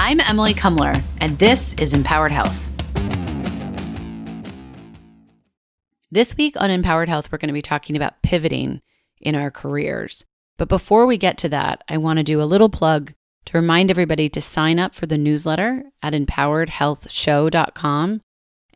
I'm Emily Kumler, and this is Empowered Health. This week on Empowered Health, we're going to be talking about pivoting in our careers. But before we get to that, I want to do a little plug to remind everybody to sign up for the newsletter at empoweredhealthshow.com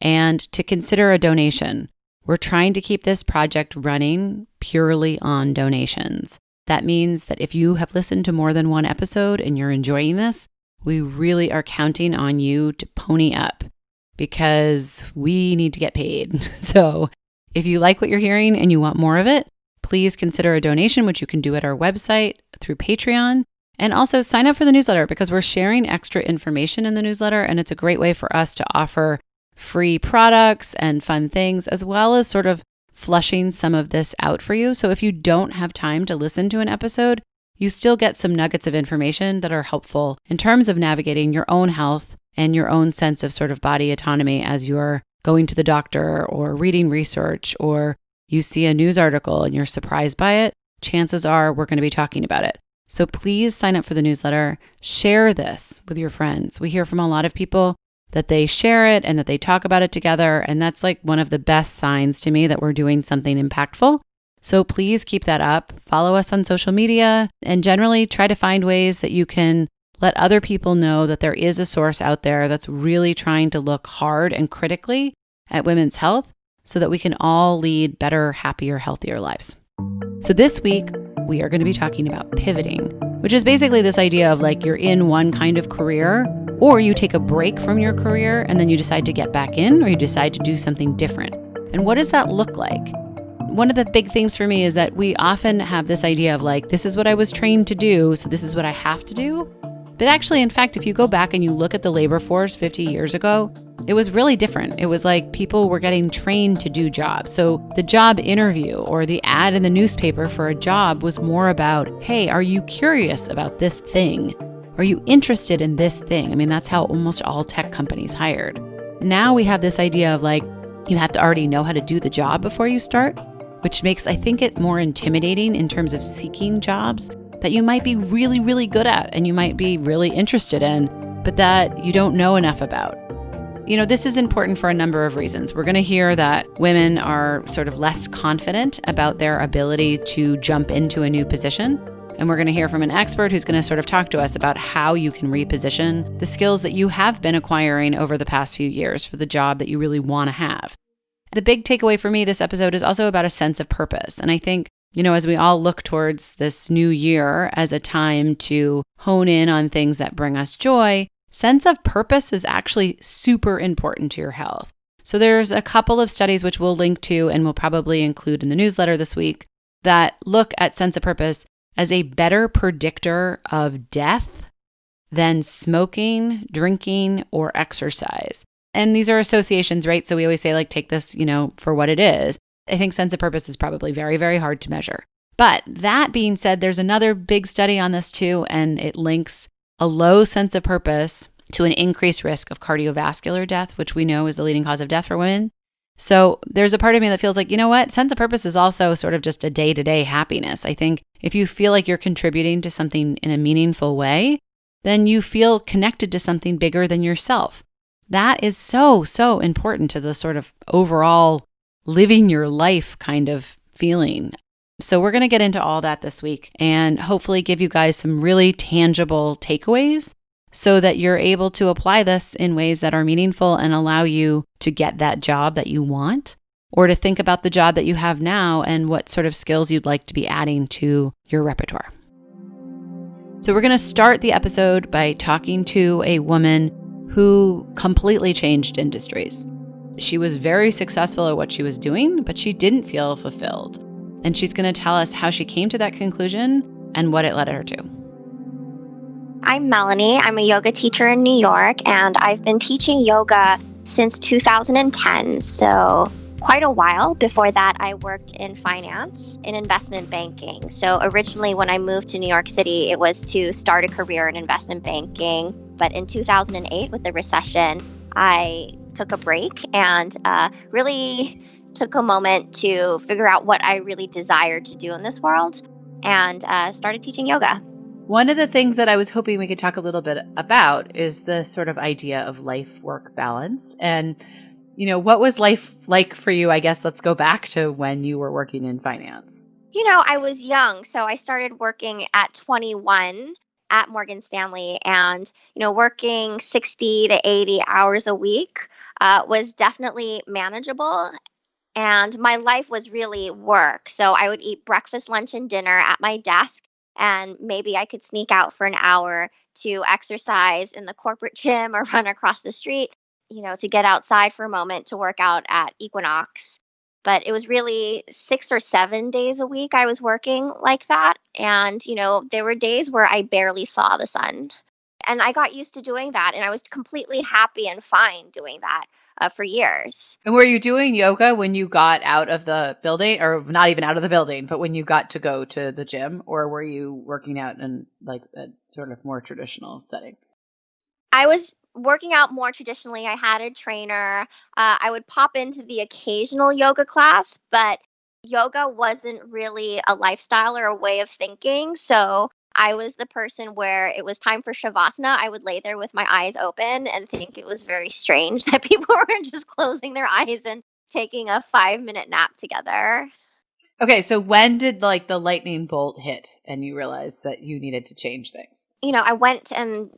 and to consider a donation. We're trying to keep this project running purely on donations. That means that if you have listened to more than one episode and you're enjoying this, we really are counting on you to pony up because we need to get paid. So if you like what you're hearing and you want more of it, please consider a donation, which you can do at our website through Patreon. And also sign up for the newsletter because we're sharing extra information in the newsletter, and it's a great way for us to offer free products and fun things, as well as sort of flushing some of this out for you. So if you don't have time to listen to an episode, you still get some nuggets of information that are helpful in terms of navigating your own health and your own sense of sort of body autonomy as you're going to the doctor or reading research, or you see a news article and you're surprised by it. Chances are we're going to be talking about it. So please sign up for the newsletter. Share this with your friends. We hear from a lot of people that they share it and that they talk about it together. And that's like one of the best signs to me that we're doing something impactful. So please keep that up. Follow us on social media and generally try to find ways that you can let other people know that there is a source out there that's really trying to look hard and critically at women's health so that we can all lead better, happier, healthier lives. So this week, we are going to be talking about pivoting, which is basically this idea of like you're in one kind of career, or you take a break from your career and then you decide to get back in, or you decide to do something different. And what does that look like? One of the big things for me is that we often have this idea of like, this is what I was trained to do, so this is what I have to do. But actually, in fact, if you go back and you look at the labor force 50 years ago, it was really different. It was like people were getting trained to do jobs. So the job interview or the ad in the newspaper for a job was more about, hey, are you curious about this thing? Are you interested in this thing? I mean, that's how almost all tech companies hired. Now we have this idea of like, you have to already know how to do the job before you start, which makes, I think, it more intimidating in terms of seeking jobs that you might be really, really good at and you might be really interested in, but that you don't know enough about. You know, this is important for a number of reasons. We're going to hear that women are sort of less confident about their ability to jump into a new position. And we're going to hear from an expert who's going to sort of talk to us about how you can reposition the skills that you have been acquiring over the past few years for the job that you really want to have. The big takeaway for me this episode is also about a sense of purpose. And I think, you know, as we all look towards this new year as a time to hone in on things that bring us joy, sense of purpose is actually super important to your health. So there's a couple of studies which we'll link to and we'll probably include in the newsletter this week that look at sense of purpose as a better predictor of death than smoking, drinking, or exercise. And these are associations, right? So we always say, like, take this, you know, for what it is. I think sense of purpose is probably very, very hard to measure. But that being said, there's another big study on this too, and it links a low sense of purpose to an increased risk of cardiovascular death, which we know is the leading cause of death for women. So there's a part of me that feels like, you know what? Sense of purpose is also sort of just a day-to-day happiness. I think if you feel like you're contributing to something in a meaningful way, then you feel connected to something bigger than yourself. That is so, so important to the sort of overall living your life kind of feeling. So we're going to get into all that this week and hopefully give you guys some really tangible takeaways so that you're able to apply this in ways that are meaningful and allow you to get that job that you want, or to think about the job that you have now and what sort of skills you'd like to be adding to your repertoire. So we're going to start the episode by talking to a woman who completely changed industries. She was very successful at what she was doing, but she didn't feel fulfilled. And she's going to tell us how she came to that conclusion and what it led her to. I'm Melini. I'm a yoga teacher in New York, and I've been teaching yoga since 2010, so quite a while. Before that, I worked in finance, in investment banking. So originally, when I moved to New York City, it was to start a career in investment banking. But in 2008, with the recession, I took a break and really took a moment to figure out what I really desired to do in this world and started teaching yoga. One of the things that I was hoping we could talk a little bit about is the sort of idea of life-work balance. And, what was life like for you? I guess let's go back to when you were working in finance. I was young, so I started working at 21 at Morgan Stanley, and, working 60 to 80 hours a week was definitely manageable. And my life was really work. So I would eat breakfast, lunch, and dinner at my desk. And maybe I could sneak out for an hour to exercise in the corporate gym or run across the street, to get outside for a moment to work out at Equinox. But it was really 6 or 7 days a week I was working like that. And, there were days where I barely saw the sun. And I got used to doing that. And I was completely happy and fine doing that for years. And were you doing yoga when you got out of the building, or not even out of the building, but when you got to go to the gym, or were you working out in like a sort of more traditional setting? I was working out more traditionally. I had a trainer. I would pop into the occasional yoga class, but yoga wasn't really a lifestyle or a way of thinking. So I was the person where it was time for Shavasana. I would lay there with my eyes open and think it was very strange that people were just closing their eyes and taking a 5-minute nap together. Okay, so when did like the lightning bolt hit and you realized that you needed to change things? I went and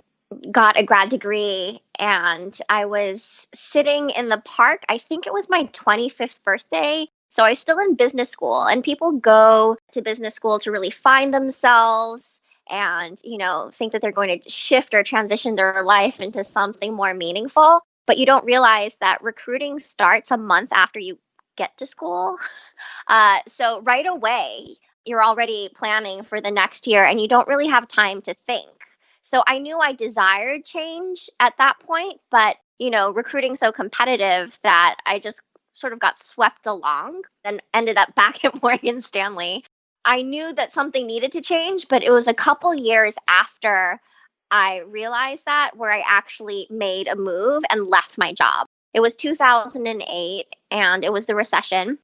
got a grad degree, and I was sitting in the park. I think it was my 25th birthday. So I was still in business school, and people go to business school to really find themselves and, think that they're going to shift or transition their life into something more meaningful. But you don't realize that recruiting starts a month after you get to school. So right away, you're already planning for the next year, and you don't really have time to think. So I knew I desired change at that point, but, recruiting so competitive that I just sort of got swept along and ended up back at Morgan Stanley. I knew that something needed to change, but it was a couple years after I realized that where I actually made a move and left my job. It was 2008 and it was the recession.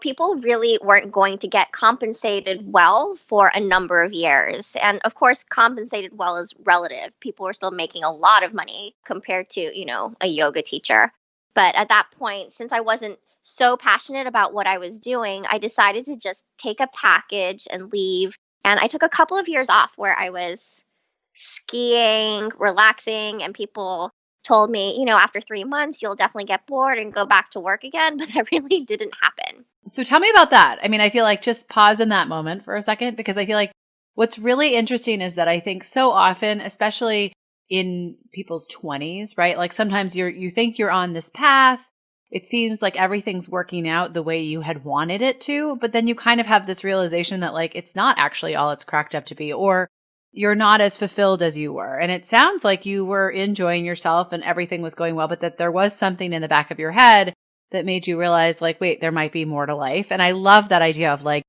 People really weren't going to get compensated well for a number of years. And of course, compensated well is relative. People were still making a lot of money compared to, a yoga teacher. But at that point, since I wasn't so passionate about what I was doing, I decided to just take a package and leave. And I took a couple of years off where I was skiing, relaxing, and people told me, after 3 months, you'll definitely get bored and go back to work again. But that really didn't happen. So tell me about that. I mean, I feel like just pause in that moment for a second, because I feel like what's really interesting is that I think so often, especially in people's 20s, right? Like sometimes you think you're on this path. It seems like everything's working out the way you had wanted it to, but then you kind of have this realization that like it's not actually all it's cracked up to be, or you're not as fulfilled as you were. And it sounds like you were enjoying yourself and everything was going well, but that there was something in the back of your head that made you realize like, wait, there might be more to life. And I love that idea of like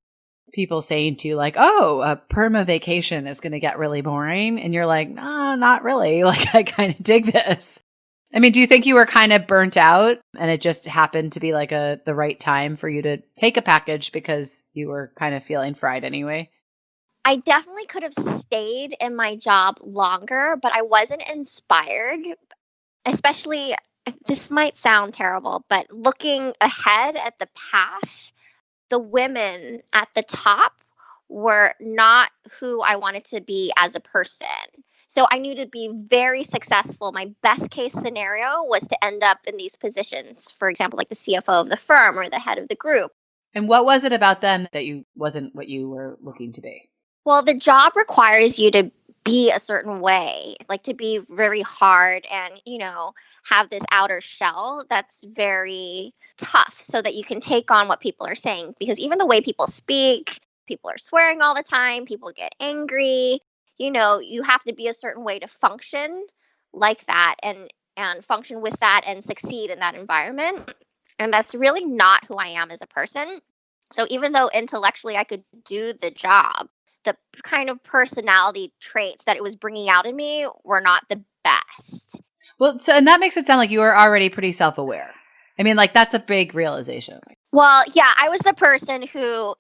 people saying to you like, oh, a perma vacation is going to get really boring. And you're like, no, not really. Like I kind of dig this. I mean, do you think you were kind of burnt out and it just happened to be like the right time for you to take a package because you were kind of feeling fried anyway? I definitely could have stayed in my job longer, but I wasn't inspired, especially, this might sound terrible, but looking ahead at the path, the women at the top were not who I wanted to be as a person. So I knew to be very successful, my best case scenario was to end up in these positions, for example, like the CFO of the firm or the head of the group. And what was it about them that you wasn't what you were looking to be? Well, the job requires you to be a certain way, like to be very hard and, have this outer shell that's very tough so that you can take on what people are saying. Because even the way people speak, people are swearing all the time, people get angry, you have to be a certain way to function like that and function with that and succeed in that environment. And that's really not who I am as a person. So even though intellectually I could do the job, the kind of personality traits that it was bringing out in me were not the best. Well, and that makes it sound like you were already pretty self-aware. I mean, like that's a big realization. Well, yeah, I was the person who,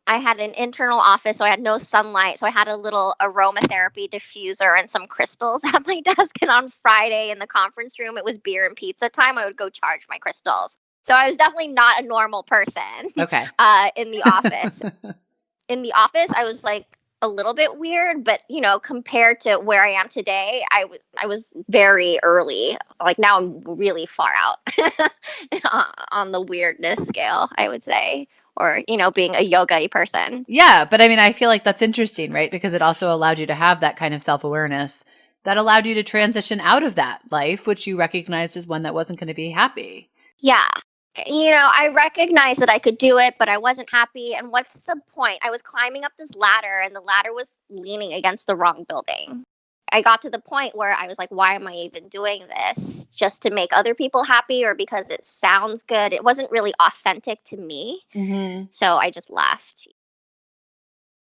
I had an internal office, so I had no sunlight. So I had a little aromatherapy diffuser and some crystals at my desk. And on Friday in the conference room, it was beer and pizza time. I would go charge my crystals. So I was definitely not a normal person Okay. in the office. In the office, I was like a little bit weird, but compared to where I am today, I was very early. Like now I'm really far out on the weirdness scale, I would say, or being a yoga person. Yeah, but I mean, I feel like that's interesting, right? Because it also allowed you to have that kind of self-awareness that allowed you to transition out of that life, which you recognized as one that wasn't going to be happy. Yeah. I recognized that I could do it, but I wasn't happy. And what's the point? I was climbing up this ladder and the ladder was leaning against the wrong building. I got to the point where I was like, why am I even doing this? Just to make other people happy or because it sounds good? It wasn't really authentic to me. Mm-hmm. So I just left.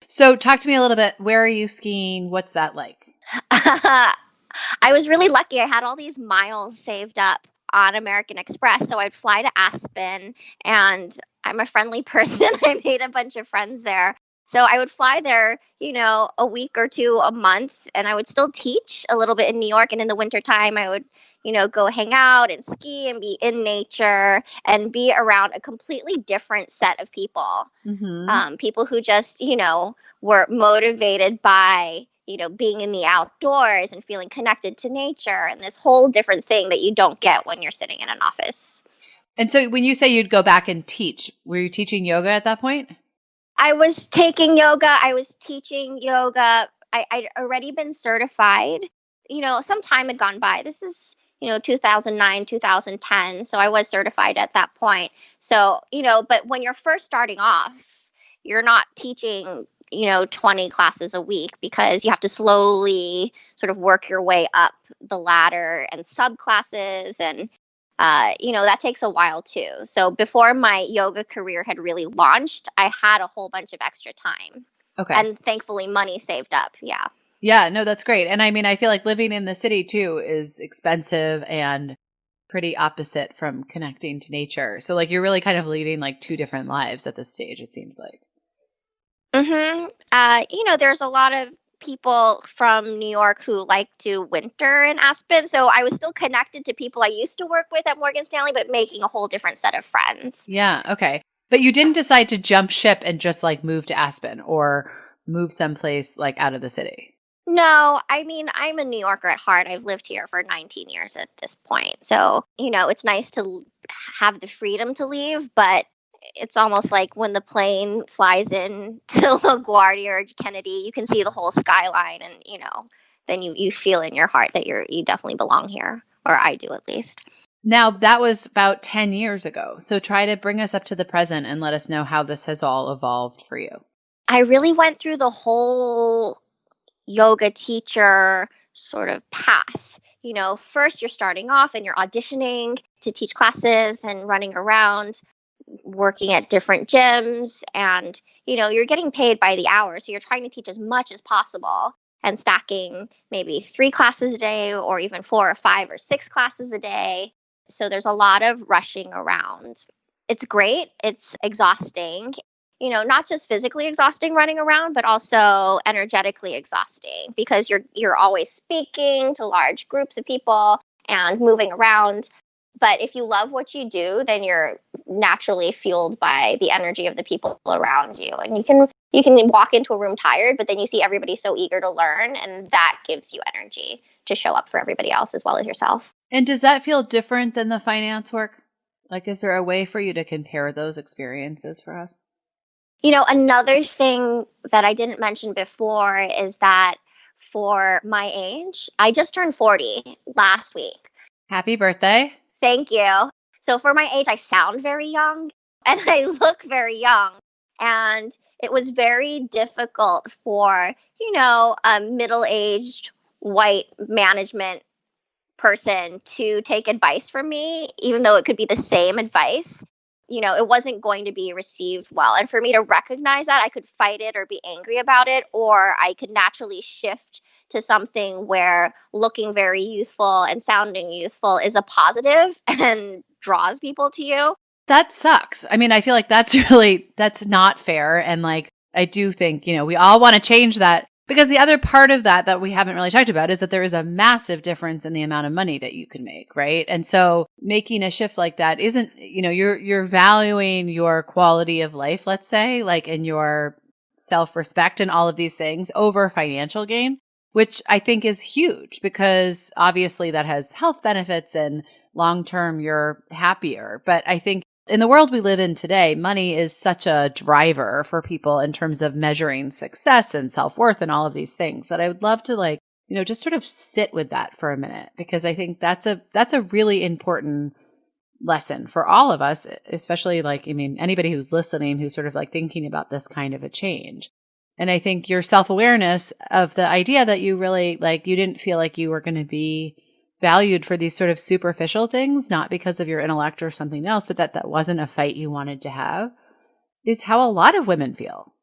So talk to me a little bit. Where are you skiing? What's that like? I was really lucky. I had all these miles saved up on American Express. So I'd fly to Aspen, and I'm a friendly person. I made a bunch of friends there. So I would fly there, a week or two a month, and I would still teach a little bit in New York. And in the wintertime, I would, go hang out and ski and be in nature and be around a completely different set of people. Mm-hmm. People who just, were motivated by being in the outdoors and feeling connected to nature and this whole different thing that you don't get when you're sitting in an office. And so when you say you'd go back and teach, were you teaching yoga at that point? I was taking yoga. I was teaching yoga. I'd already been certified. Some time had gone by. This is, 2009, 2010. So I was certified at that point. So, but when you're first starting off, you're not teaching 20 classes a week because you have to slowly sort of work your way up the ladder and subclasses. And, that takes a while too. So before my yoga career had really launched, I had a whole bunch of extra time. Okay. And thankfully money saved up. Yeah. Yeah, no, that's great. And I mean, I feel like living in the city too is expensive and pretty opposite from connecting to nature. So like you're really kind of leading like two different lives at this stage, it seems like. There's a lot of people from New York who like to winter in Aspen. So I was still connected to people I used to work with at Morgan Stanley, but making a whole different set of friends. Yeah, okay. But you didn't decide to jump ship and just like move to Aspen or move someplace like out of the city. No, I mean, I'm a New Yorker at heart. I've lived here for 19 years at this point. So, it's nice to have the freedom to leave, but it's almost like when the plane flies in to LaGuardia or Kennedy, you can see the whole skyline and, then you feel in your heart that you definitely belong here, or I do at least. Now, that was about 10 years ago. So try to bring us up to the present and let us know how this has all evolved for you. I really went through the whole yoga teacher sort of path. First you're starting off and you're auditioning to teach classes and running around, working at different gyms, and you're getting paid by the hour, so you're trying to teach as much as possible and stacking maybe 3 classes a day or even 4 or 5 or 6 classes a day. So there's a lot of rushing around. It's great. It's exhausting. Not just physically exhausting running around, but also energetically exhausting because you're always speaking to large groups of people and moving around. But if you love what you do, then you're naturally fueled by the energy of the people around you. And you can walk into a room tired, but then you see everybody so eager to learn, and that gives you energy to show up for everybody else as well as yourself. And does that feel different than the finance work? Like, is there a way for you to compare those experiences for us? Another thing that I didn't mention before is that for my age, I just turned 40 last week. Happy birthday. Thank you. So for my age, I sound very young and I look very young. And it was very difficult for, a middle-aged white management person to take advice from me, even though it could be the same advice. It wasn't going to be received well. And for me to recognize that, I could fight it or be angry about it, or I could naturally shift to something where looking very youthful and sounding youthful is a positive and draws people to you. That sucks. I mean, I feel like that's not fair. And like, I do think, we all want to change that, because the other part of that we haven't really talked about is that there is a massive difference in the amount of money that you can make, right? And so making a shift like that isn't, you're valuing your quality of life, let's say, like, in your self-respect and all of these things over financial gain, which I think is huge, because obviously that has health benefits and long-term you're happier. But I think in the world we live in today, money is such a driver for people in terms of measuring success and self-worth and all of these things, that I would love to just sort of sit with that for a minute, because I think that's a really important lesson for all of us, especially anybody who's listening, who's sort of thinking about this kind of a change. And I think your self-awareness of the idea that you really you didn't feel like you were going to be valued for these sort of superficial things, not because of your intellect or something else, but that wasn't a fight you wanted to have, is how a lot of women feel.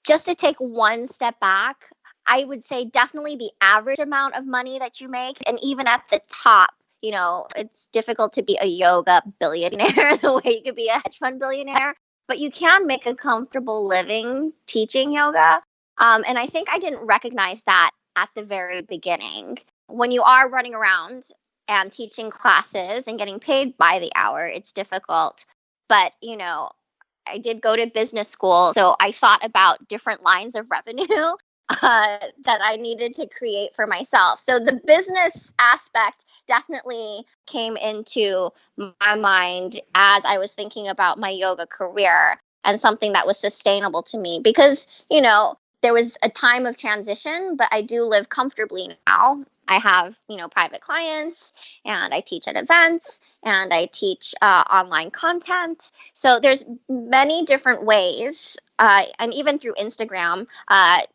Just to take one step back, I would say definitely the average amount of money that you make, and even at the top, it's difficult to be a yoga billionaire the way you could be a hedge fund billionaire, but you can make a comfortable living teaching yoga. And I think I didn't recognize that at the very beginning. When you are running around and teaching classes and getting paid by the hour, it's difficult. But, I did go to business school, so I thought about different lines of revenue that I needed to create for myself. So the business aspect definitely came into my mind as I was thinking about my yoga career and something that was sustainable to me, because, there was a time of transition, but I do live comfortably now. I have, private clients, and I teach at events, and I teach online content. So there's many different ways, and even through Instagram,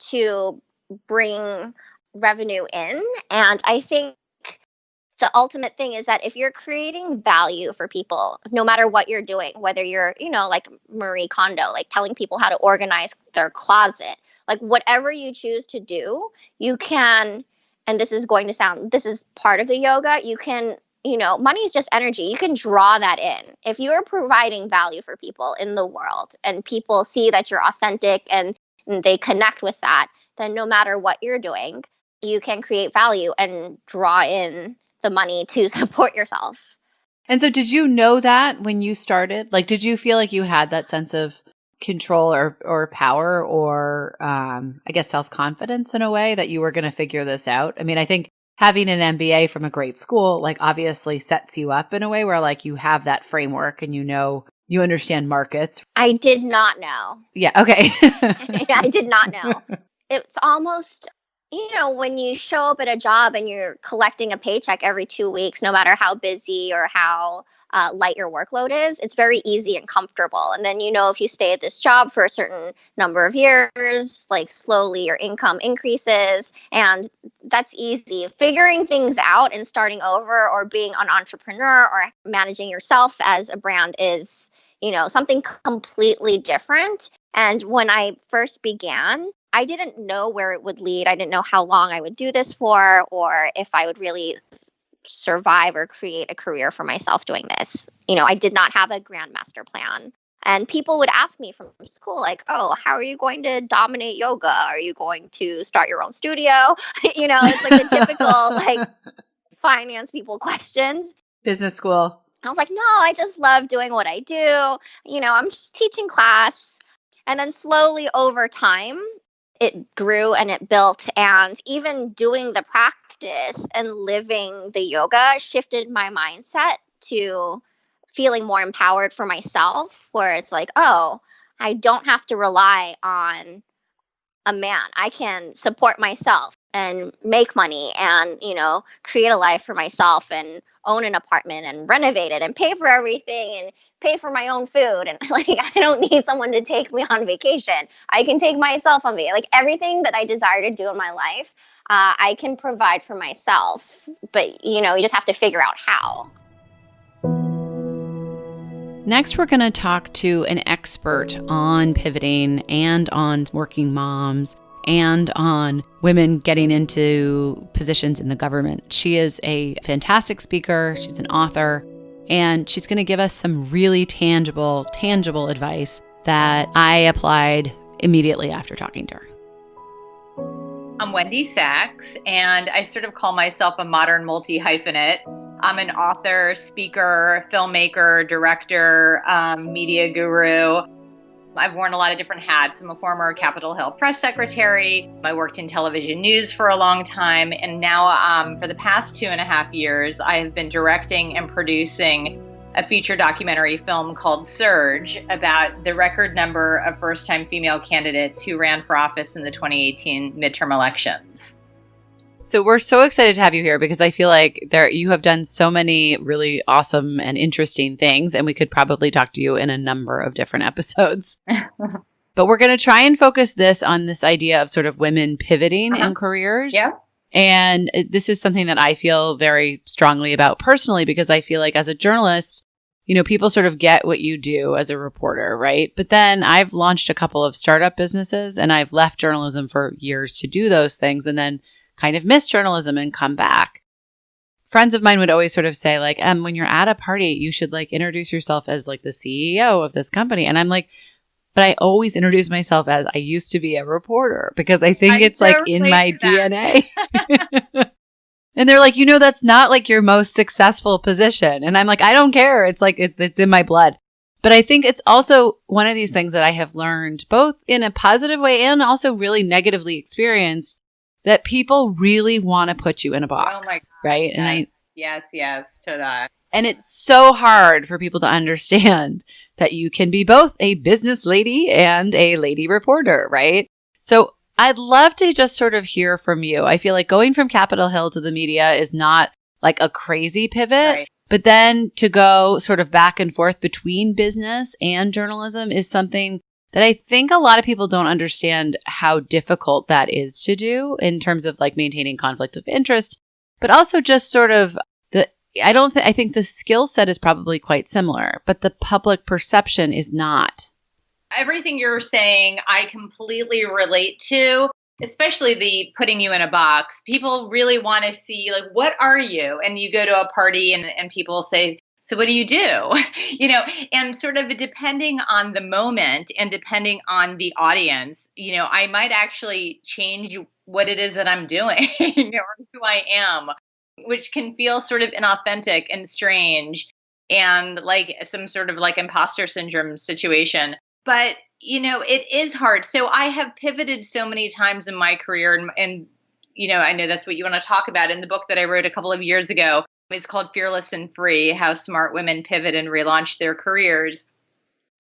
to bring revenue in. And I think the ultimate thing is that if you're creating value for people, no matter what you're doing, whether you're, like Marie Kondo, telling people how to organize their closet, whatever you choose to do, you can, and this is part of the yoga, you can, money is just energy. You can draw that in. If you are providing value for people in the world and people see that you're authentic and they connect with that, then no matter what you're doing, you can create value and draw in the money to support yourself. And so did you know that when you started? Did you feel like you had that sense of control or power or I guess self-confidence in a way that you were going to figure this out? I mean, I think having an MBA from a great school obviously sets you up in a way where you have that framework and you understand markets. I did not know. Yeah, okay. Yeah, I did not know. It's almost, when you show up at a job and you're collecting a paycheck every 2 weeks, no matter how busy or how light your workload is, it's very easy and comfortable. And then, if you stay at this job for a certain number of years, slowly your income increases, and that's easy. Figuring things out and starting over or being an entrepreneur or managing yourself as a brand is, something completely different. And when I first began, I didn't know where it would lead. I didn't know how long I would do this for, or if I would really survive or create a career for myself doing this. I did not have a grand master plan. And people would ask me from school, oh, how are you going to dominate yoga? Are you going to start your own studio? It's the typical finance people questions. Business school. I was like, no, I just love doing what I do. I'm just teaching class. And then slowly over time, it grew and it built. And even doing the practice and living the yoga shifted my mindset to feeling more empowered for myself, where it's oh, I don't have to rely on a man. I can support myself and make money and, create a life for myself and own an apartment and renovate it and pay for everything and pay for my own food. And I don't need someone to take me on vacation. I can take myself on vacation. Everything that I desire to do in my life, I can provide for myself. But, you just have to figure out how. Next, we're going to talk to an expert on pivoting and on working moms and on women getting into positions in the government. She is a fantastic speaker. She's an author. And she's going to give us some really tangible advice that I applied immediately after talking to her. I'm Wendy Sachs, and I sort of call myself a modern multi-hyphenate. I'm an author, speaker, filmmaker, director, media guru. I've worn a lot of different hats. I'm a former Capitol Hill press secretary. I worked in television news for a long time. And now for the past 2.5 years, I have been directing and producing a feature documentary film called Surge about the record number of first-time female candidates who ran for office in the 2018 midterm elections. So we're so excited to have you here because I feel like you have done so many really awesome and interesting things, and we could probably talk to you in a number of different episodes. But we're going to try and focus this on this idea of sort of women pivoting in careers. Yeah. And this is something that I feel very strongly about personally because I feel like as a journalist, people sort of get what you do as a reporter, right? But then I've launched a couple of startup businesses and I've left journalism for years to do those things and then kind of miss journalism and come back. Friends of mine would always sort of say like, when you're at a party, you should like introduce yourself as like the CEO of this company. And I'm like, but I always introduce myself as I used to be a reporter because I think it's like in my DNA. And they're like, that's not like your most successful position. And I'm like, I don't care. It's like, it's in my blood. But I think it's also one of these things that I have learned both in a positive way and also really negatively experienced that people really want to put you in a box. Oh my God. Right? Yes, yes to that. And it's so hard for people to understand that you can be both a business lady and a lady reporter, right? So I'd love to just sort of hear from you. I feel like going from Capitol Hill to the media is not like a crazy pivot, right. But then to go sort of back and forth between business and journalism is something that I think a lot of people don't understand how difficult that is to do in terms of like maintaining conflict of interest, but also just sort of I think the skill set is probably quite similar, but the public perception is not. Everything you're saying, I completely relate to, especially the putting you in a box. People really want to see, like, what are you? And you go to a party and people say, so what do you do? And sort of depending on the moment and depending on the audience, I might actually change what it is that I'm doing or who I am, which can feel sort of inauthentic and strange and like some sort of like imposter syndrome situation. But, it is hard. So I have pivoted so many times in my career and I know that's what you want to talk about in the book that I wrote a couple of years ago. It's called Fearless and Free, How Smart Women Pivot and Relaunch Their Careers.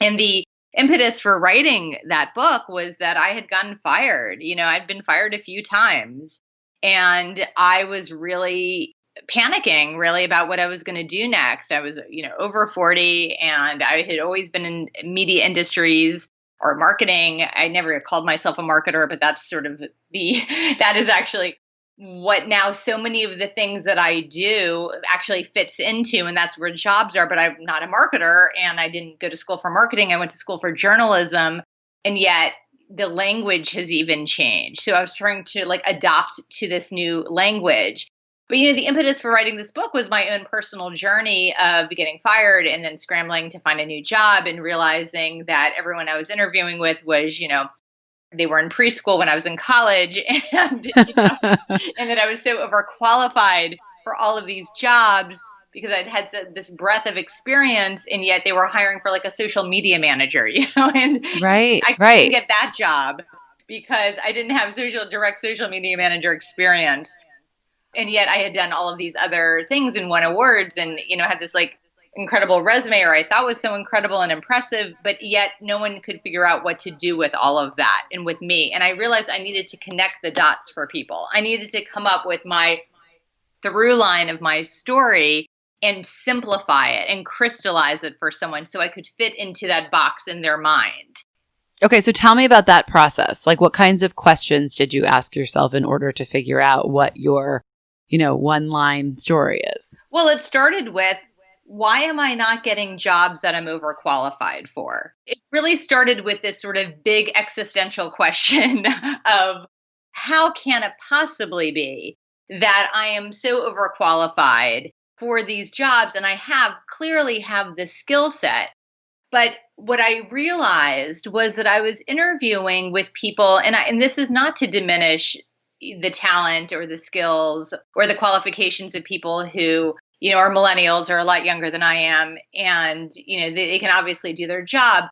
And the impetus for writing that book was that I had gotten fired. I'd been fired a few times and I was really panicking really about what I was going to do next. I was, over 40 and I had always been in media industries or marketing. I never called myself a marketer, but that's sort of that is actually what now so many of the things that I do actually fits into, and that's where jobs are, but I'm not a marketer and I didn't go to school for marketing. I went to school for journalism, and yet the language has even changed. So I was trying to like adopt to this new language. But, the impetus for writing this book was my own personal journey of getting fired and then scrambling to find a new job and realizing that everyone I was interviewing with was, they were in preschool when I was in college and that I was so overqualified for all of these jobs because I'd had this breadth of experience and yet they were hiring for like a social media manager, and right, I couldn't get that job because I didn't have direct social media manager experience. And yet I had done all of these other things and won awards and, had this like incredible resume, or I thought was so incredible and impressive, but yet no one could figure out what to do with all of that and with me. And I realized I needed to connect the dots for people. I needed to come up with my through line of my story and simplify it and crystallize it for someone so I could fit into that box in their mind. Okay, so tell me about that process. Like what kinds of questions did you ask yourself in order to figure out what your, one-line story is? Well, it started with, why am I not getting jobs that I'm overqualified for? It really started with this sort of big existential question of how can it possibly be that I am so overqualified for these jobs, and I clearly have the skill set. But what I realized was that I was interviewing with people, and this is not to diminish the talent or the skills or the qualifications of people who, are millennials or a lot younger than I am. And, they can obviously do their job,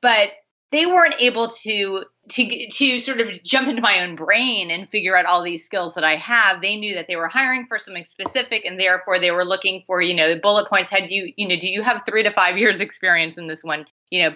but they weren't able to sort of jump into my own brain and figure out all these skills that I have. They knew that they were hiring for something specific, and therefore they were looking for, bullet points. Do you have 3 to 5 years experience in this one,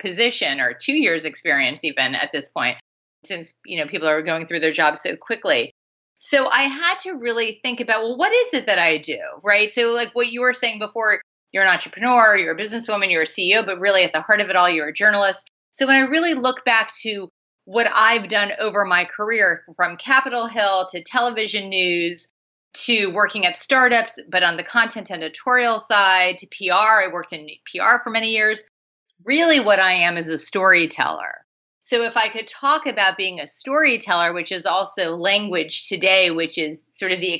position, or 2 years experience even at this point, since, people are going through their jobs so quickly. So I had to really think about, well, what is it that I do, right? So like what you were saying before, you're an entrepreneur, you're a businesswoman, you're a CEO, but really at the heart of it all, you're a journalist. So when I really look back to what I've done over my career, from Capitol Hill to television news to working at startups, but on the content editorial side, to PR, I worked in PR for many years. Really what I am is a storyteller. So if I could talk about being a storyteller, which is also language today, which is sort of the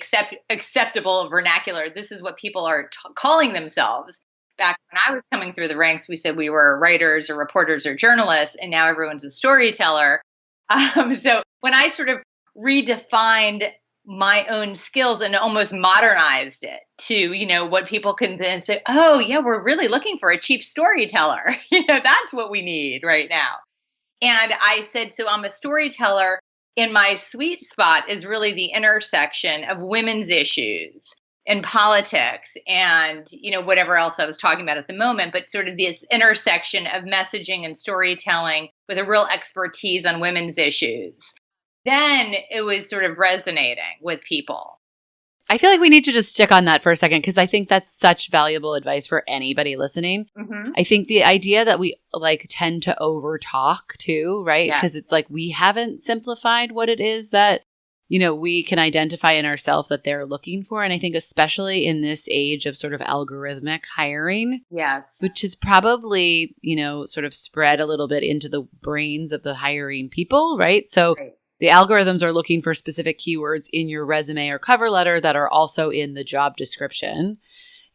acceptable vernacular, this is what people are calling themselves. Back when I was coming through the ranks, we said we were writers or reporters or journalists, and now everyone's a storyteller. So when I sort of redefined my own skills and almost modernized it to, what people can then say, oh, yeah, we're really looking for a chief storyteller. That's what we need right now. And I said, so I'm a storyteller, and my sweet spot is really the intersection of women's issues and politics and, whatever else I was talking about at the moment, but sort of this intersection of messaging and storytelling with a real expertise on women's issues. Then it was sort of resonating with people. I feel like we need to just stick on that for a second, because I think that's such valuable advice for anybody listening. Mm-hmm. I think the idea that we tend to over talk too, right? Because it's like we haven't simplified what it is that, we can identify in ourselves that they're looking for. And I think especially in this age of sort of algorithmic hiring, yes, which is probably, sort of spread a little bit into the brains of the hiring people, right? So the algorithms are looking for specific keywords in your resume or cover letter that are also in the job description.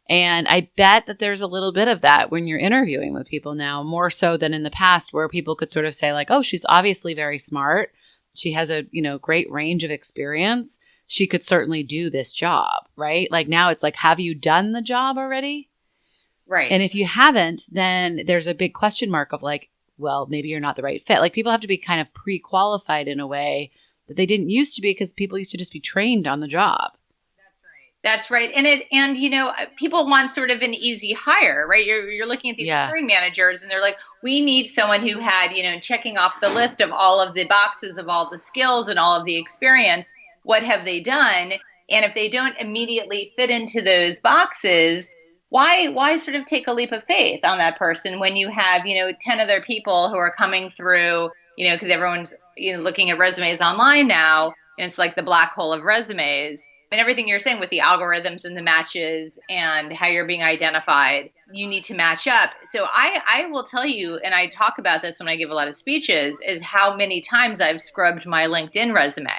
And I bet that there's a little bit of that when you're interviewing with people now, more so than in the past, where people could sort of say like, oh, she's obviously very smart. She has a, great range of experience. She could certainly do this job, right? Like now it's like, have you done the job already? Right. And if you haven't, then there's a big question mark of like, well, maybe you're not the right fit. Like people have to be kind of pre-qualified in a way that they didn't used to be, because people used to just be trained on the job. That's right. And people want sort of an easy hire, right? You're looking at these hiring managers, and they're like, we need someone who had, checking off the list of all of the boxes of all the skills and all of the experience. What have they done? And if they don't immediately fit into those boxes, why sort of take a leap of faith on that person when you have, 10 other people who are coming through, because everyone's, looking at resumes online now, and it's like the black hole of resumes. And everything you're saying with the algorithms and the matches and how you're being identified, you need to match up. So I will tell you, and I talk about this when I give a lot of speeches, is how many times I've scrubbed my LinkedIn resume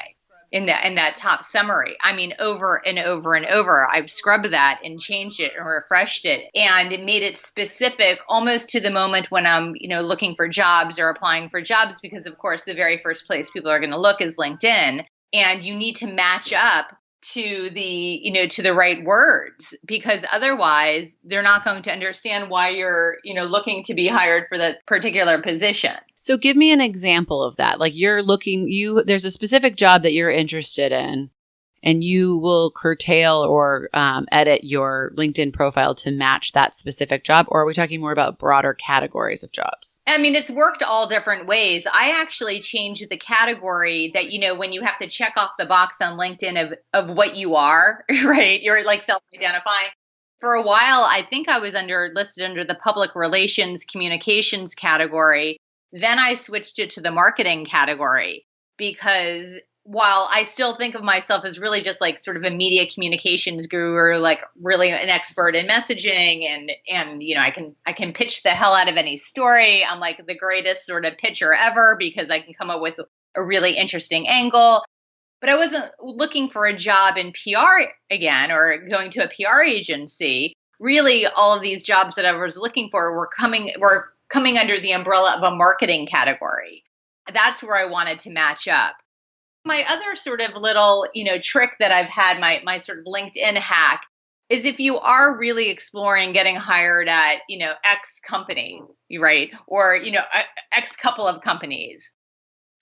in that top summary. I mean, over and over and over, I've scrubbed that and changed it and refreshed it, and it made it specific almost to the moment when I'm, looking for jobs or applying for jobs, because of course, the very first place people are going to look is LinkedIn, and you need to match up to the right words, because otherwise they're not going to understand why you're, looking to be hired for that particular position. So give me an example of that. Like there's a specific job that you're interested in, and you will curtail or edit your LinkedIn profile to match that specific job? Or are we talking more about broader categories of jobs? I mean, it's worked all different ways. I actually changed the category that, when you have to check off the box on LinkedIn of what you are, right? You're like self-identifying. For a while, I think I was listed under the public relations communications category. Then I switched it to the marketing category, because while I still think of myself as really just like sort of a media communications guru, like really an expert in messaging, and I can pitch the hell out of any story. I'm like the greatest sort of pitcher ever, because I can come up with a really interesting angle. but I wasn't looking for a job in PR again or going to a PR agency. Really, all of these jobs that I was looking for were coming under the umbrella of a marketing category. That's where I wanted to match up. My other sort of little, trick that I've had, my sort of LinkedIn hack, is if you are really exploring getting hired at, X company, right? Or, X couple of companies,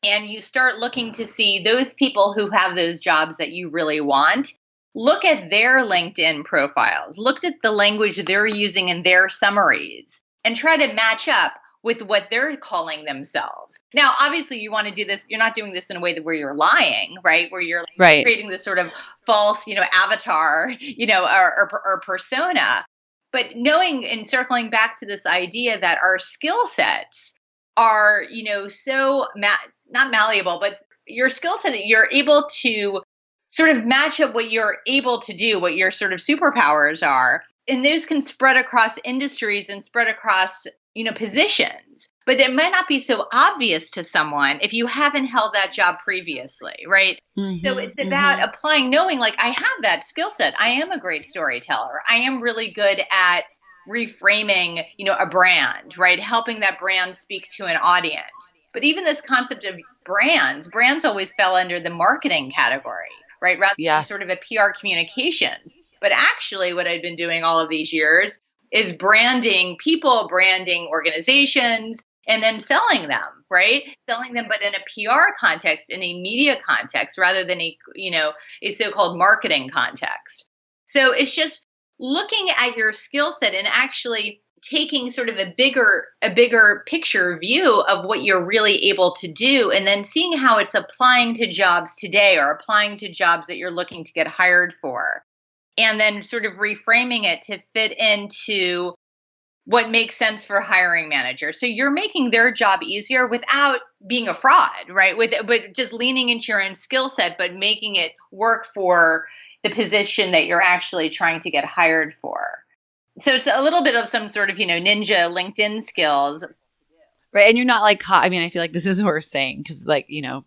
and you start looking to see those people who have those jobs that you really want, look at their LinkedIn profiles, look at the language they're using in their summaries, and try to match up with what they're calling themselves. Now, obviously, you want to do this. You're not doing this in a way where you're lying, right? Where you're Right. creating this sort of false, avatar, or persona. But knowing and circling back to this idea that our skill sets are, so not malleable, but your skill set, you're able to sort of match up what you're able to do, what your sort of superpowers are. And those can spread across industries and spread across, positions, but it might not be so obvious to someone if you haven't held that job previously, right? Mm-hmm, so it's about applying, knowing like I have that skill set. I am a great storyteller. I am really good at reframing, a brand, right? Helping that brand speak to an audience. But even this concept of brands always fell under the marketing category, right? Rather than sort of a PR communications. But actually what I'd been doing all of these years is branding people, branding organizations, and then selling them, right? Selling them, but in a PR context, in a media context, rather than a so-called marketing context. So it's just looking at your skill set and actually taking sort of a bigger picture view of what you're really able to do, and then seeing how it's applying to jobs today or applying to jobs that you're looking to get hired for. And then sort of reframing it to fit into what makes sense for hiring manager. So you're making their job easier without being a fraud, right? But just leaning into your own skill set, but making it work for the position that you're actually trying to get hired for. So it's a little bit of some sort of, ninja LinkedIn skills. Right. And you're not like, I feel like this is worth saying because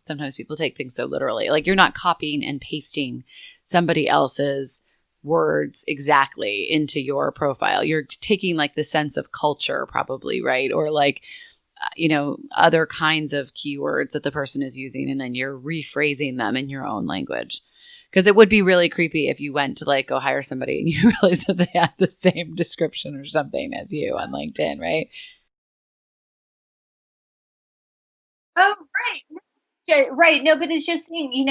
sometimes people take things so literally. Like you're not copying and pasting somebody else's words exactly into your profile. You're taking like the sense of culture probably, right? Or like, other kinds of keywords that the person is using, and then you're rephrasing them in your own language. Because it would be really creepy if you went to like go hire somebody and you realized that they had the same description or something as you on LinkedIn, right? Oh, right. Right. No, but it's just saying,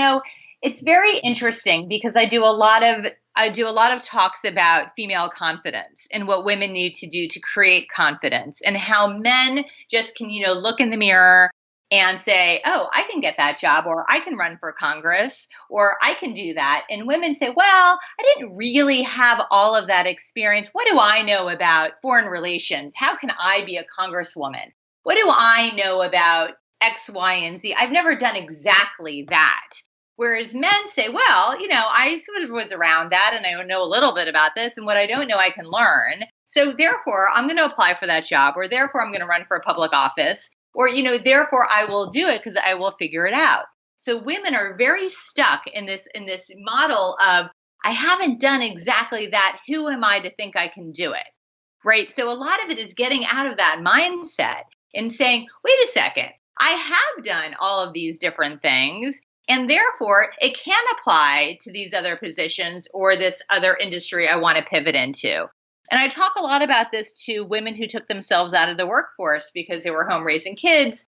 it's very interesting because I do a lot of talks about female confidence and what women need to do to create confidence, and how men just can, look in the mirror and say, oh, I can get that job, or I can run for Congress, or I can do that. And women say, well, I didn't really have all of that experience. What do I know about foreign relations? How can I be a congresswoman? What do I know about X, Y, and Z? I've never done exactly that. Whereas men say, well, I sort of was around that and I know a little bit about this, and what I don't know, I can learn. So therefore, I'm going to apply for that job, or therefore I'm going to run for a public office, or, therefore I will do it because I will figure it out. So women are very stuck in this model of, I haven't done exactly that. Who am I to think I can do it? Right. So a lot of it is getting out of that mindset and saying, wait a second, I have done all of these different things, and therefore it can apply to these other positions or this other industry I want to pivot into. And I talk a lot about this to women who took themselves out of the workforce because they were home raising kids.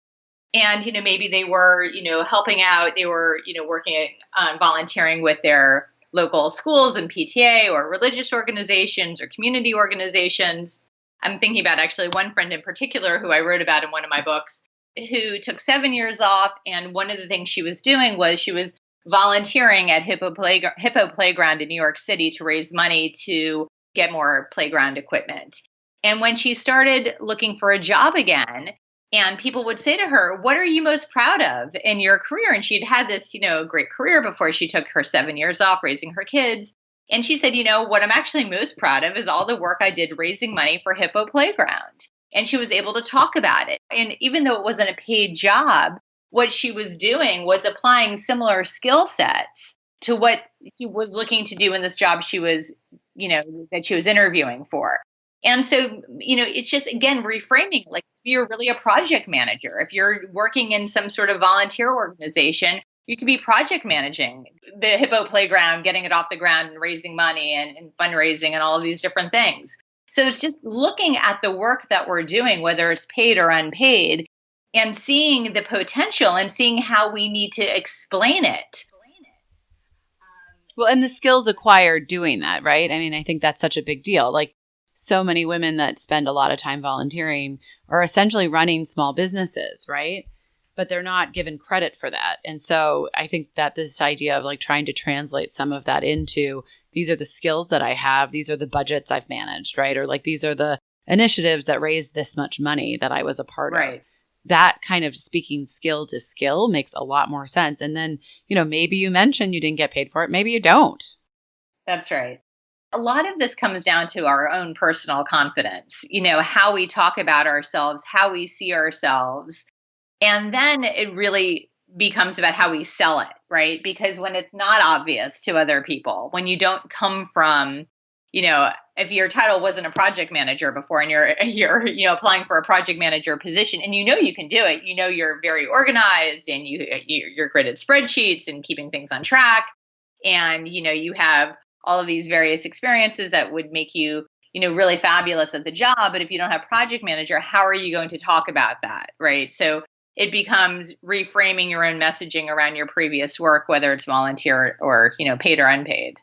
And, maybe they were, helping out, they were, working on volunteering with their local schools and PTA or religious organizations or community organizations. I'm thinking about actually one friend in particular who I wrote about in one of my books, who took 7 years off. And one of the things she was doing was she was volunteering at Hippo Playground in New York City to raise money to get more playground equipment. And when she started looking for a job again, and people would say to her, what are you most proud of in your career? And she'd had this, great career before she took her 7 years off raising her kids. And she said, what I'm actually most proud of is all the work I did raising money for Hippo Playground. And she was able to talk about it. And even though it wasn't a paid job, what she was doing was applying similar skill sets to what she was looking to do in this job she was, that she was interviewing for. And so, it's just, again, reframing, like if you're really a project manager, if you're working in some sort of volunteer organization, you could be project managing the Hippo Playground, getting it off the ground and raising money and fundraising and all of these different things. So it's just looking at the work that we're doing, whether it's paid or unpaid, and seeing the potential and seeing how we need to explain it. Well, and the skills acquired doing that, right? I mean, I think that's such a big deal. Like so many women that spend a lot of time volunteering are essentially running small businesses, right? But they're not given credit for that. And so I think that this idea of like trying to translate some of that into these are the skills that I have, these are the budgets I've managed, right? Or like these are the initiatives that raised this much money that I was a part of. That kind of speaking skill to skill makes a lot more sense. And then, maybe you mentioned you didn't get paid for it. Maybe you don't. That's right. A lot of this comes down to our own personal confidence, how we talk about ourselves, how we see ourselves. And then it really becomes about how we sell it, right? Because when it's not obvious to other people, when you don't come from, if your title wasn't a project manager before and you're applying for a project manager position and you can do it, you're very organized and you're great at spreadsheets and keeping things on track. And, you have all of these various experiences that would make you, really fabulous at the job. But if you don't have project manager, how are you going to talk about that, right? So it becomes reframing your own messaging around your previous work, whether it's volunteer or, paid or unpaid.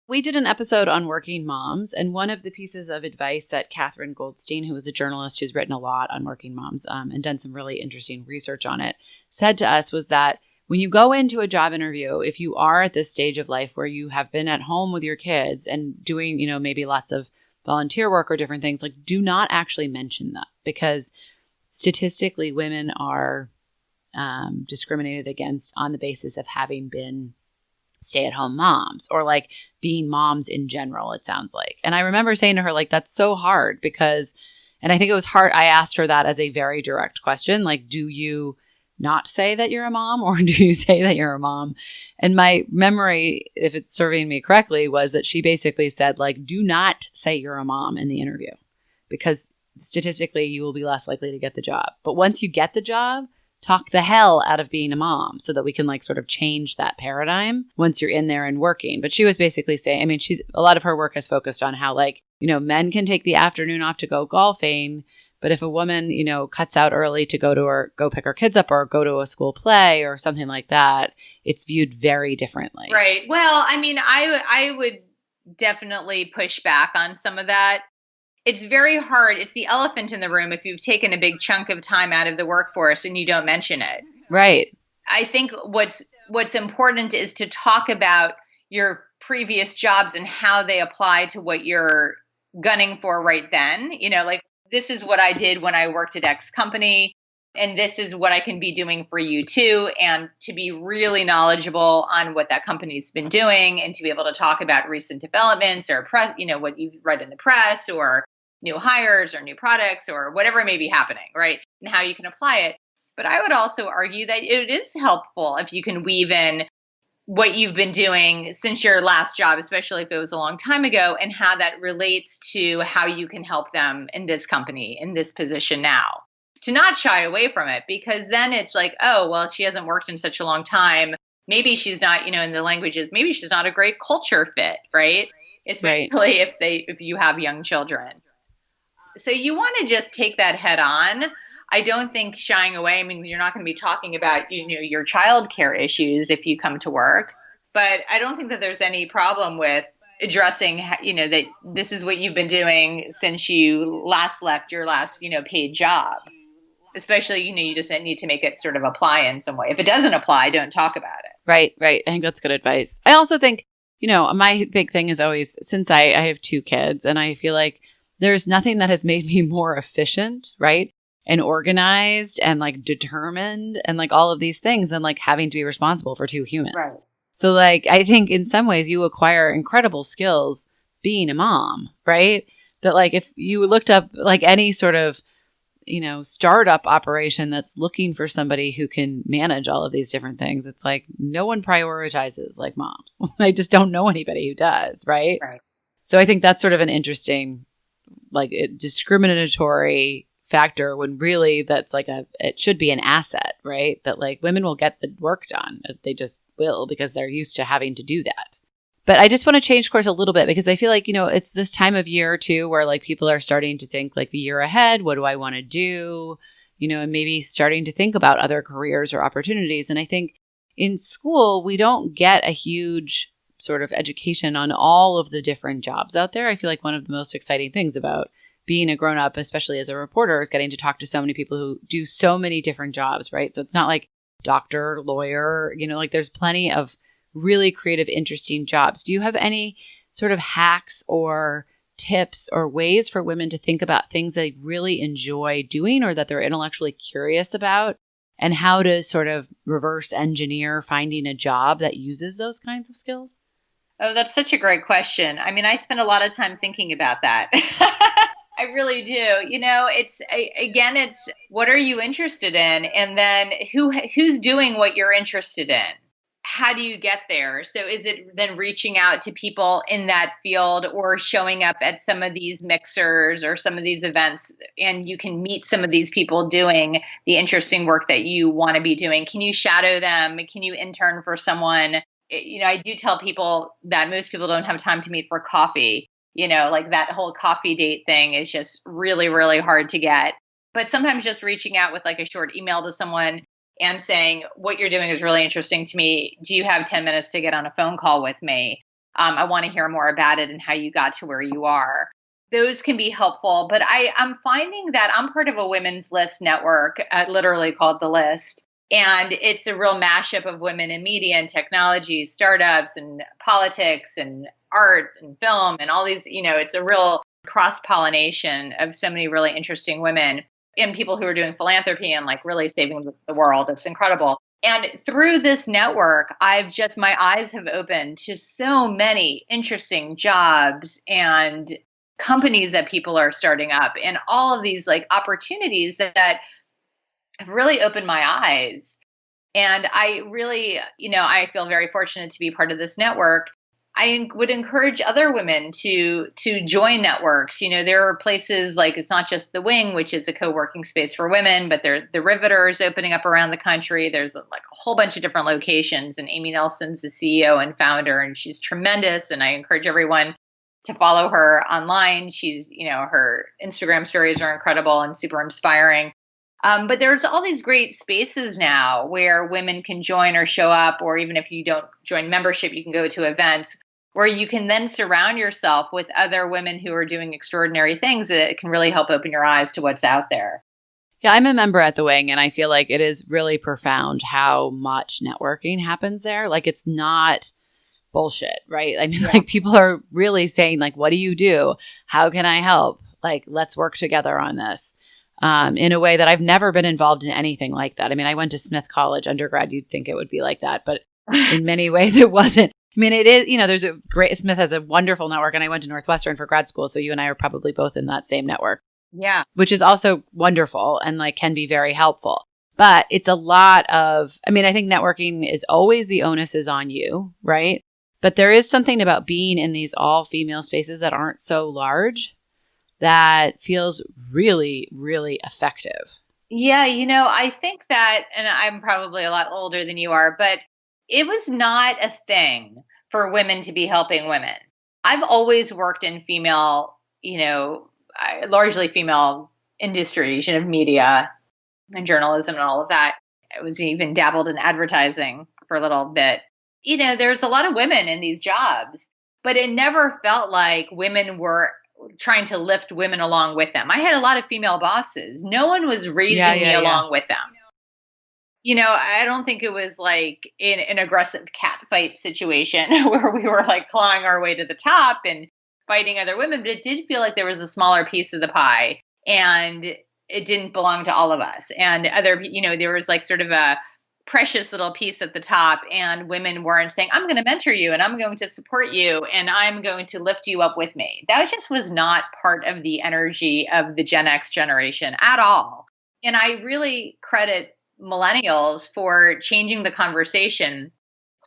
We did an episode on working moms, and one of the pieces of advice that Catherine Goldstein, who is a journalist who's written a lot on working moms and done some really interesting research on it, said to us was that when you go into a job interview, if you are at this stage of life where you have been at home with your kids and doing, maybe lots of volunteer work or different things, like do not actually mention that, because statistically women are discriminated against on the basis of having been stay-at-home moms or like being moms in general, it sounds like. And I remember saying to her, like, that's so hard because, and I think it was hard. I asked her that as a very direct question, like, do you not say that you're a mom or do you say that you're a mom? And my memory, if it's serving me correctly, was that she basically said, like, do not say you're a mom in the interview because statistically you will be less likely to get the job. But once you get the job, talk the hell out of being a mom so that we can like sort of change that paradigm once you're in there and working. But she was basically saying, I mean, a lot of her work has focused on how like, men can take the afternoon off to go golfing. But if a woman, cuts out early to go pick her kids up or go to a school play or something like that, it's viewed very differently. Right. Well, I mean, I would definitely push back on some of that. It's very hard. It's the elephant in the room if you've taken a big chunk of time out of the workforce and you don't mention it. Right. I think what's important is to talk about your previous jobs and how they apply to what you're gunning for right then. Like, this is what I did when I worked at X company, and this is what I can be doing for you too. And to be really knowledgeable on what that company's been doing and to be able to talk about recent developments or press, what you've read in the press or new hires or new products or whatever may be happening, right? And how you can apply it. But I would also argue that it is helpful if you can weave in what you've been doing since your last job, especially if it was a long time ago, and how that relates to how you can help them in this company, in this position now. To not shy away from it, because then it's like, oh, well, she hasn't worked in such a long time. Maybe she's not, in the languages, maybe she's not a great culture fit, right? Especially right. if you have young children. So you want to just take that head on. I don't think shying away, I mean, you're not going to be talking about, your childcare issues if you come to work, but I don't think that there's any problem with addressing, that this is what you've been doing since you last left your last, paid job. Especially, you just need to make it sort of apply in some way. If it doesn't apply, don't talk about it. Right. I think that's good advice. I also think, my big thing is always, since I have 2 kids and I feel like there's nothing that has made me more efficient, right? And organized and like determined and like all of these things than like having to be responsible for 2 humans. Right. So like, I think in some ways you acquire incredible skills being a mom, right? That like if you looked up like any sort of startup operation that's looking for somebody who can manage all of these different things. It's like no one prioritizes like moms. I just don't know anybody who does, right? Right. So I think that's sort of an interesting, discriminatory factor when really that's it should be an asset, right? That like women will get the work done. They just will because they're used to having to do that. But I just want to change course a little bit because I feel like, it's this time of year too, where like people are starting to think like the year ahead, what do I want to do? And maybe starting to think about other careers or opportunities. And I think in school, we don't get a huge sort of education on all of the different jobs out there. I feel like one of the most exciting things about being a grown up, especially as a reporter, is getting to talk to so many people who do so many different jobs, right? So it's not like doctor, lawyer, there's plenty of really creative, interesting jobs. Do you have any sort of hacks or tips or ways for women to think about things they really enjoy doing or that they're intellectually curious about and how to sort of reverse engineer finding a job that uses those kinds of skills? Oh, that's such a great question. I mean, I spend a lot of time thinking about that. I really do. It's what are you interested in? And then who's doing what you're interested in? How do you get there? So is it then reaching out to people in that field or showing up at some of these mixers or some of these events and you can meet some of these people doing the interesting work that you want to be doing? Can you shadow them? Can you intern for someone? I do tell people that most people don't have time to meet for coffee. Like that whole coffee date thing is just really, really hard to get. But sometimes just reaching out with like a short email to someone and saying, what you're doing is really interesting to me. Do you have 10 minutes to get on a phone call with me? I want to hear more about it and how you got to where you are. Those can be helpful. But I'm finding that I'm part of a women's list network, literally called The List. And it's a real mashup of women in media and technology, startups and politics and art and film and all these, it's a real cross-pollination of so many really interesting women and people who are doing philanthropy and like really saving the world. It's incredible. And through this network, my eyes have opened to so many interesting jobs and companies that people are starting up and all of these like opportunities that have really opened my eyes. And I really, I feel very fortunate to be part of this network. I would encourage other women to join networks. There are places like it's not just the Wing, which is a co-working space for women, but the Riveters opening up around the country. There's like a whole bunch of different locations, and Amy Nelson's the CEO and founder, and she's tremendous. And I encourage everyone to follow her online. She's, her Instagram stories are incredible and super inspiring. But there's all these great spaces now where women can join or show up, or even if you don't join membership, you can go to events where you can then surround yourself with other women who are doing extraordinary things that can really help open your eyes to what's out there. Yeah, I'm a member at the Wing, and I feel like it is really profound how much networking happens there. Like, it's not bullshit, right? I mean, like, people are really saying, like, what do you do? How can I help? Like, let's work together on this. In a way that I've never been involved in anything like that. I mean, I went to Smith College undergrad. You'd think it would be like that, but in many ways it wasn't. I mean, it is, there's Smith has a wonderful network, and I went to Northwestern for grad school. So you and I are probably both in that same network. Yeah. Which is also wonderful and like can be very helpful. But it's a lot of, I think networking is always the onus is on you, right? But there is something about being in these all female spaces that aren't so large that feels really, really effective. Yeah, I think that, and I'm probably a lot older than you are, but it was not a thing for women to be helping women. I've always worked in female, largely female industries, media and journalism and all of that. I was even dabbled in advertising for a little bit. There's a lot of women in these jobs, but it never felt like women were trying to lift women along with them. I had a lot of female bosses. No one was raising me along with them. I don't think it was like in an aggressive catfight situation where we were like clawing our way to the top and fighting other women, but it did feel like there was a smaller piece of the pie and it didn't belong to all of us. And there was like sort of a precious little piece at the top, and women weren't saying, I'm going to mentor you and I'm going to support you and I'm going to lift you up with me. That just was not part of the energy of the Gen X generation at all. And I really credit millennials for changing the conversation.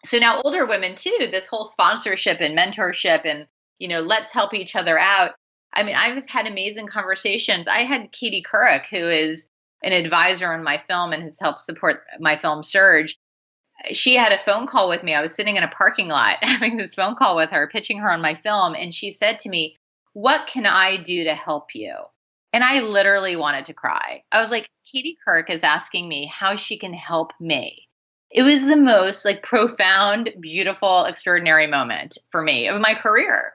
So now older women too, this whole sponsorship and mentorship and, let's help each other out. I mean, I've had amazing conversations. I had Katie Couric, who is an advisor on my film and has helped support my film Surge. She had a phone call with me. I was sitting in a parking lot having this phone call with her, pitching her on my film. And she said to me, what can I do to help you? And I literally wanted to cry. I was like, Katie Couric is asking me how she can help me. It was the most profound, beautiful, extraordinary moment for me of my career.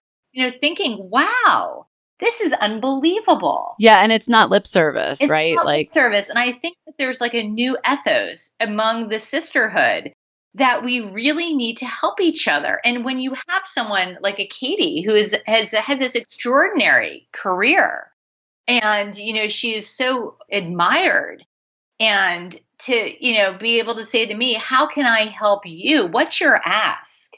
Thinking, wow, this is unbelievable. Yeah. And it's not lip service, It's right? not lip service. And I think that there's a new ethos among the sisterhood that we really need to help each other. And when you have someone like a Katie who has had this extraordinary career and, she is so admired, and to, be able to say to me, how can I help you? What's your ask?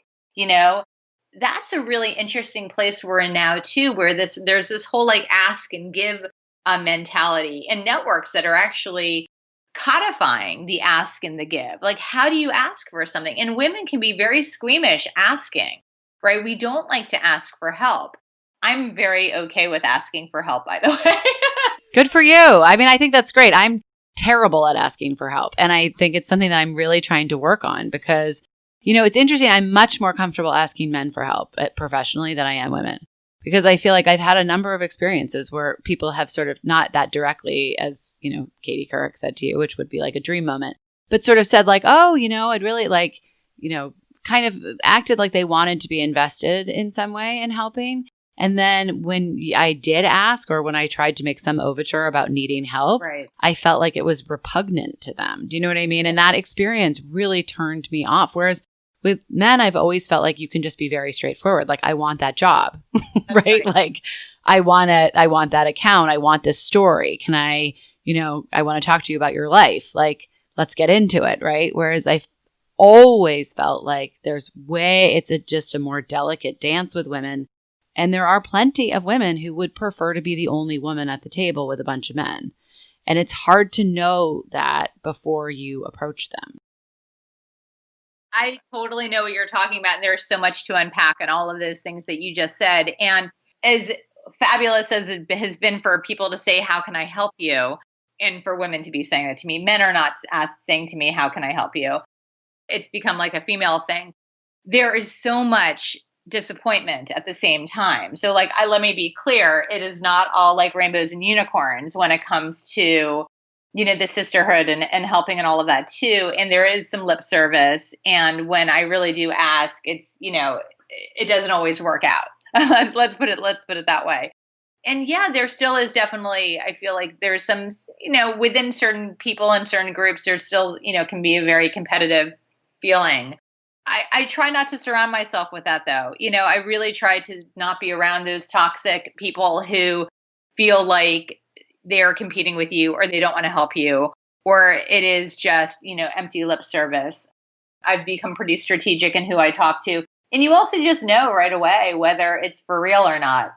That's a really interesting place we're in now too, where there's this whole ask and give mentality, and networks that are actually codifying the ask and the give. How do you ask for something? And women can be very squeamish asking, right? We don't like to ask for help. I'm very okay with asking for help, by the way. Good for you. I mean, I think that's great. I'm terrible at asking for help. And I think it's something that I'm really trying to work on because it's interesting. I'm much more comfortable asking men for help professionally than I am women, because I feel like I've had a number of experiences where people have sort of not that directly as, Katie Couric said to you, which would be a dream moment, but sort of said oh, I'd really kind of acted like they wanted to be invested in some way in helping. And then when I did ask, or when I tried to make some overture about needing help, right, I felt like it was repugnant to them. Do you know what I mean? And that experience really turned me off. Whereas with men, I've always felt like you can just be very straightforward. I want that job, right? I want that account. I want this story. Can I, I want to talk to you about your life. Let's get into it, right? Whereas I've always felt like it's just a more delicate dance with women. And there are plenty of women who would prefer to be the only woman at the table with a bunch of men. And it's hard to know that before you approach them. I totally know what you're talking about. And there's so much to unpack and all of those things that you just said. And as fabulous as it has been for people to say, how can I help you? And for women to be saying that to me, men are not saying to me, how can I help you? It's become a female thing. There is so much disappointment at the same time. So let me be clear. It is not all rainbows and unicorns when it comes to the sisterhood and helping and all of that too. And there is some lip service. And when I really do ask, it's, it doesn't always work out. let's put it that way. And yeah, there still is definitely, I feel like there's some, within certain people and certain groups, there's still, can be a very competitive feeling. I try not to surround myself with that though. I really try to not be around those toxic people who feel like they're competing with you, or they don't want to help you, or it is just, empty lip service. I've become pretty strategic in who I talk to. And you also just know right away whether it's for real or not.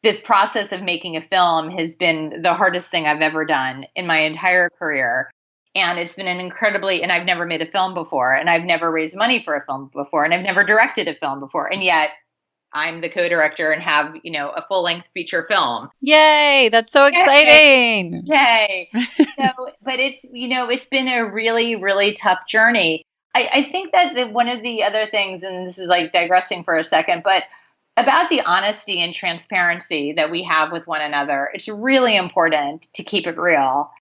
This process of making a film has been the hardest thing I've ever done in my entire career. And it's been and I've never made a film before, and I've never raised money for a film before, and I've never directed a film before. And yet I'm the co-director and have, a full-length feature film. Yay! That's so exciting. Yay. But it's, it's been a really, really tough journey. I think that one of the other things, and this is digressing for a second, but about the honesty and transparency that we have with one another, it's really important to keep it real.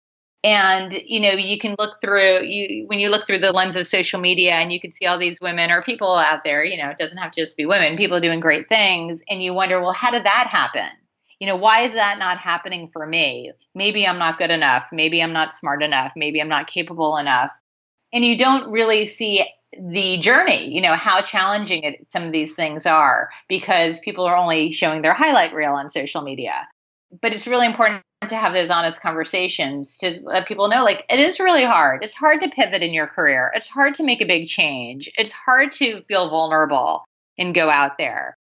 And, you can look through, when you look through the lens of social media, and you can see all these women or people out there, it doesn't have to just be women, people doing great things. And you wonder, well, how did that happen? Why is that not happening for me? Maybe I'm not good enough. Maybe I'm not smart enough. Maybe I'm not capable enough. And you don't really see the journey, how challenging some of these things are, because people are only showing their highlight reel on social media. But it's really important to have those honest conversations to let people know, like, it is really hard. It's hard to pivot in your career. It's hard to make a big change. It's hard to feel vulnerable and go out there.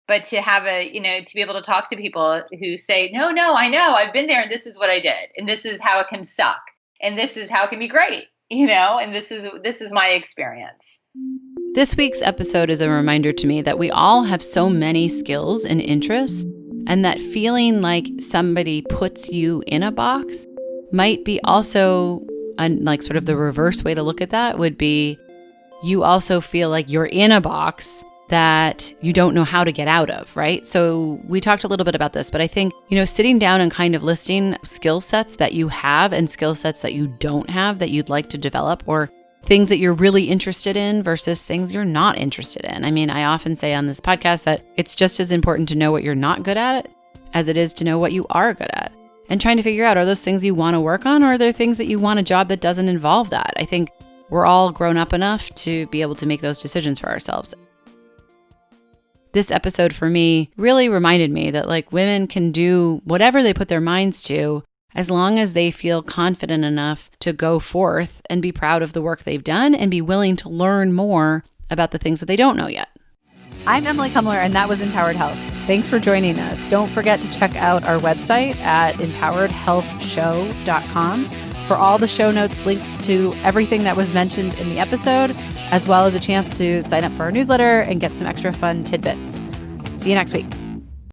But to have to be able to talk to people who say, no, I know, I've been there and this is what I did. And this is how it can suck. And this is how it can be great, and this is my experience. This week's episode is a reminder to me that we all have so many skills and interests, and that feeling like somebody puts you in a box might be also, like sort of the reverse way to look at that would be you also feel like you're in a box that you don't know how to get out of, right? So we talked a little bit about this, but I think, sitting down and kind of listing skill sets that you have and skill sets that you don't have that you'd like to develop, or things that you're really interested in versus things you're not interested in. I mean, I often say on this podcast that it's just as important to know what you're not good at as it is to know what you are good at. And trying to figure out, are those things you want to work on, or are there things that you want a job that doesn't involve that? I think we're all grown up enough to be able to make those decisions for ourselves. This episode for me really reminded me that women can do whatever they put their minds to as long as they feel confident enough to go forth and be proud of the work they've done and be willing to learn more about the things that they don't know yet. I'm Emily Kumler, and that was Empowered Health. Thanks for joining us. Don't forget to check out our website at empoweredhealthshow.com for all the show notes, links to everything that was mentioned in the episode, as well as a chance to sign up for our newsletter and get some extra fun tidbits. See you next week.